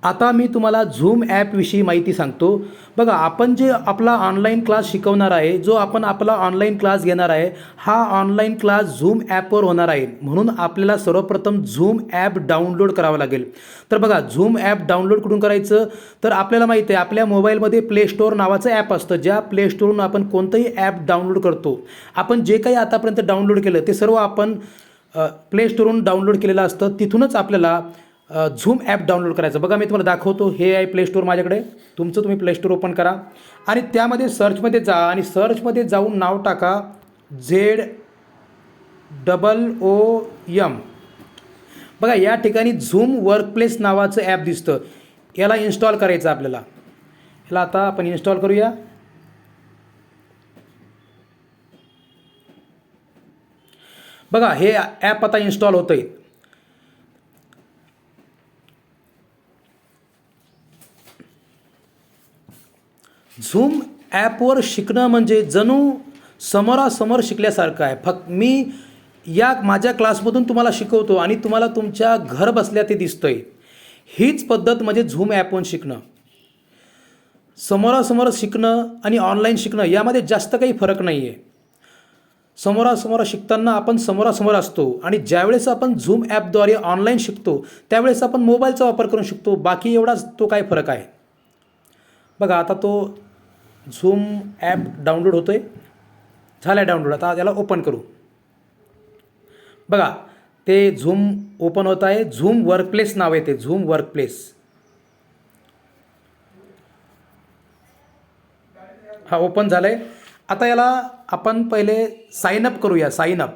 आता मी तुम्हाला झूम ॲपविषयी माहिती सांगतो. बघा, आपण जे आपला ऑनलाईन क्लास शिकवणार आहे, जो आपण आपला ऑनलाईन क्लास घेणार आहे, हा ऑनलाईन क्लास झूम ॲपवर होणार आहे. म्हणून आपल्याला सर्वप्रथम झूम ॲप डाउनलोड करावं लागेल. तर बघा, झूम ॲप डाउनलोड कुठून करायचं, तर आपल्याला माहिती आहे आपल्या मोबाईलमध्ये प्ले स्टोअर नावाचं ॲप असतं. ज्या प्ले स्टोअरवरून आपण कोणतंही ॲप डाउनलोड करतो. आपण जे काही आतापर्यंत डाउनलोड केलं ते सर्व आपण प्ले स्टोअरवरून डाउनलोड केलेलं असतं. तिथूनच आपल्याला झूम ॲप डाउनलोड करायचं. बघा, मी तुम्हाला दाखवतो. हे आहे प्ले स्टोअर माझ्याकडे. तुमचं तुम्ही प्ले स्टोअर ओपन करा आणि त्यामध्ये सर्चमध्ये जा आणि सर्चमध्ये जाऊन नाव टाका ZOOM. बघा, या ठिकाणी झूम वर्कप्लेस नावाचं ॲप दिसतं. याला इन्स्टॉल करायचं आपल्याला. याला आता आपण इन्स्टॉल करूया. बघा, हे ॲप आता इन्स्टॉल होतं आहे. झूम ॲपवर शिकणं म्हणजे जणू समोरासमोर शिकल्यासारखं आहे. मी या माझ्या क्लासमधून तुम्हाला शिकवतो आणि तुम्हाला तुमच्या घर बसल्या ते दिसतंय. हीच पद्धत म्हणजे झूम ॲपवरून शिकणं. समोरासमोर शिकणं आणि ऑनलाईन शिकणं यामध्ये जास्त काही फरक नाही आहे. समोरासमोर शिकताना आपण समोरासमोर असतो आणि ज्यावेळेस आपण झूम ॲपद्वारे ऑनलाईन शिकतो त्यावेळेस आपण मोबाईलचा वापर करून शिकतो. बाकी एवढाच तो काय फरक आहे. बघा, आता तो झूम ॲप डाउनलोड होतो आहे. झाला आहे डाउनलोड. आता त्याला ओपन करू. बघा, ते झूम ओपन होत आहे. झूम वर्कप्लेस नाव आहे ते. Zoom workplace. हा ओपन झालं आहे. आता याला आपण पहिले साइन अप करूया. Sign up.